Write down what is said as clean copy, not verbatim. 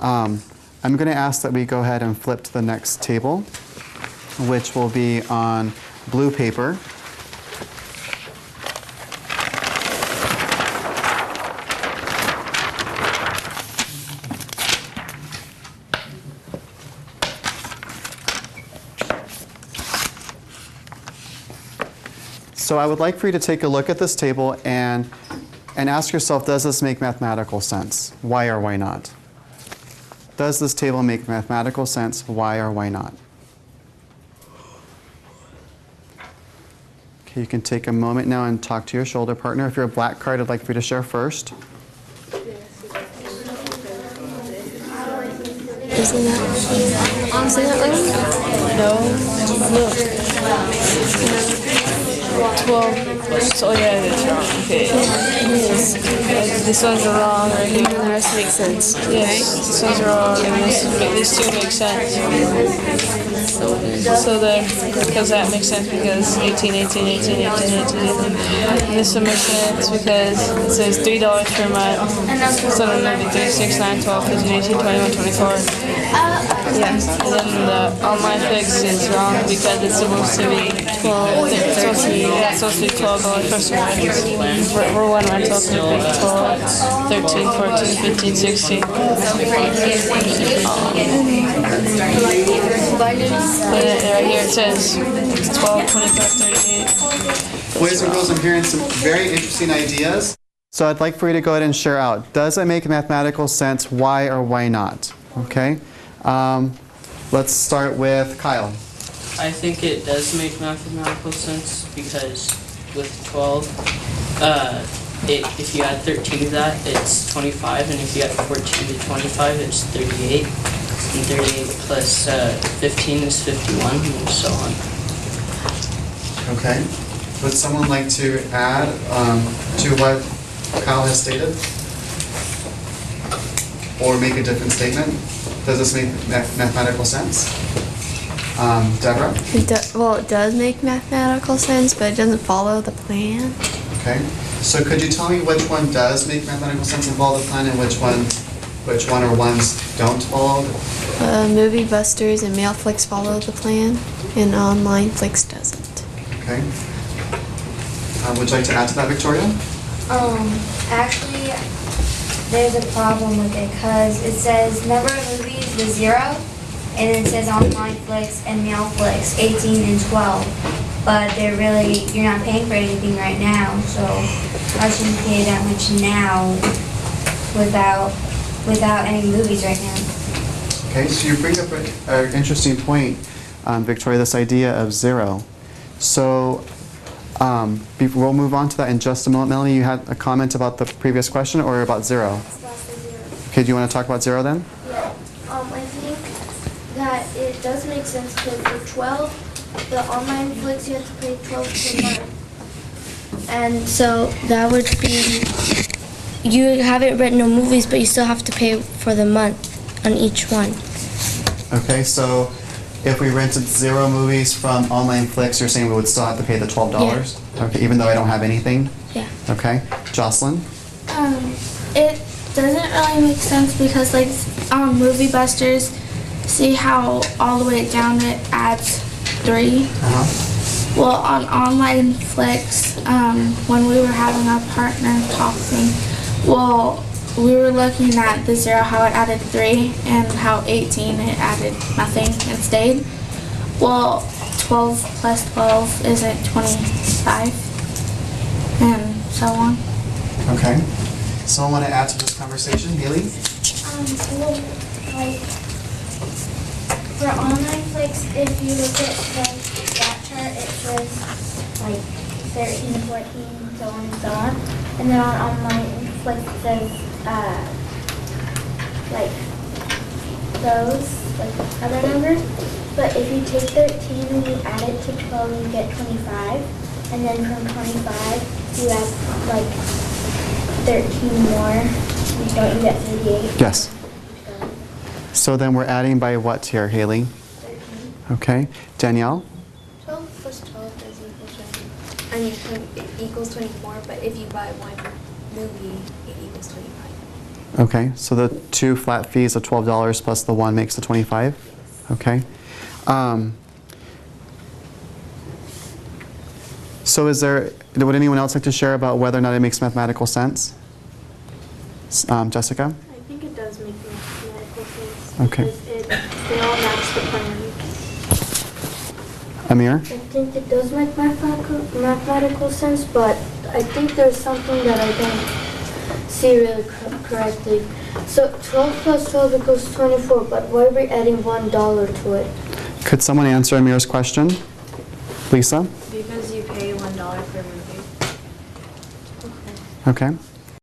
I'm going to ask that we go ahead and flip to the next table, which will be on blue paper. So I would like for you to take a look at this table and ask yourself, does this make mathematical sense? Why or why not? Does this table make mathematical sense? Why or why not? Okay, you can take a moment now and talk to your shoulder partner. If you're a black card, I'd like for you to share first. Isn't that right? No. 12. So yeah, that's wrong. Okay. This one's wrong right here. The rest makes sense. Yes, this one's wrong, and these two make sense. So then, because that makes sense because 18, 18, 18, 18, 18, 18. And this one makes sense because it says $3 per month. So then it'll be 3, 6, 9, 12, 15, 18, 21, 24. Yes. And then the online fix is wrong because it's supposed to be 12, 13. Yeah, it's supposed to be $12 per semester. We're one rental, so it'll be 12, 13, 14, 15, 16. Right here it says 12, 25, 38. Boys and girls, I'm hearing some very interesting ideas. So I'd like for you to go ahead and share out. Does it make mathematical sense? Why or why not? Okay. Let's start with Kyle. I think it does make mathematical sense because with 12, if you add 13 to that, it's 25, and if you add 14 to 25, it's 38. And 38 plus 15 is 51, and so on. Okay. Would someone like to add to what Kyle has stated? Or make a different statement? Does this make mathematical sense? Deborah? It does make mathematical sense, but it doesn't follow the plan. Okay. So could you tell me which one does make mathematical sense and follow the plan, and which one or ones don't follow? Movie Busters and Mailflix follow the plan, and Online Flix doesn't. Okay. Would you like to add to that, Victoria? Actually, there's a problem with it because it says number of movies was 0, and it says Online Flix and Mailflix 18 and 12. But you're not paying for anything right now, so I shouldn't pay that much now without any movies right now. Okay, so you bring up an interesting point, Victoria, this idea of 0. So we'll move on to that in just a moment. Melanie, you had a comment about the previous question or about 0? Okay, do you want to talk about 0 then? Yeah. I think that it does make sense because for 12, the Online Flix you have to pay 12 per month. And so that would be, you haven't rented no movies, but you still have to pay for the month on each one. Okay, so if we rented 0 movies from Online Flix, you're saying we would still have to pay the $12? Yeah. Okay, even though I don't have anything? Yeah. Okay. Jocelyn? It doesn't really make sense because Movie Busters, see how all the way down it adds 3? Uh-huh. Well, on Online Flix, when we were having our partner talk thing, well, we were looking at the 0, how it added 3, and how 18, it added nothing and stayed. Well, 12 plus 12 isn't 25, and so on. Okay. Someone want to add to this conversation? Haley? Well, for Online Flix, if you look at that chart, it says 13, 14, so on and so on. And then on Online Flix, it says those, other numbers. But if you take 13 and you add it to 12, you get 25. And then from 25, you add 13 more. Don't you get 38? Yes. So then we're adding by what here, Haley? 13. Okay. Danielle? 12 plus 12 does equal 20. It equals 24, but if you buy one movie, it equals 25. Okay, so the 2 flat fees of $12 plus the 1 makes the 25? Okay. So would anyone else like to share about whether or not it makes mathematical sense? Jessica? I think it does make mathematical sense. Okay. Because they all match the plan. Amir? I think it does make mathematical sense, but I think there's something that I don't see really correctly. So 12 plus 12 equals 24, but why are we adding $1 to it? Could someone answer Amir's question? Lisa? Because you pay $1 per movie. Okay.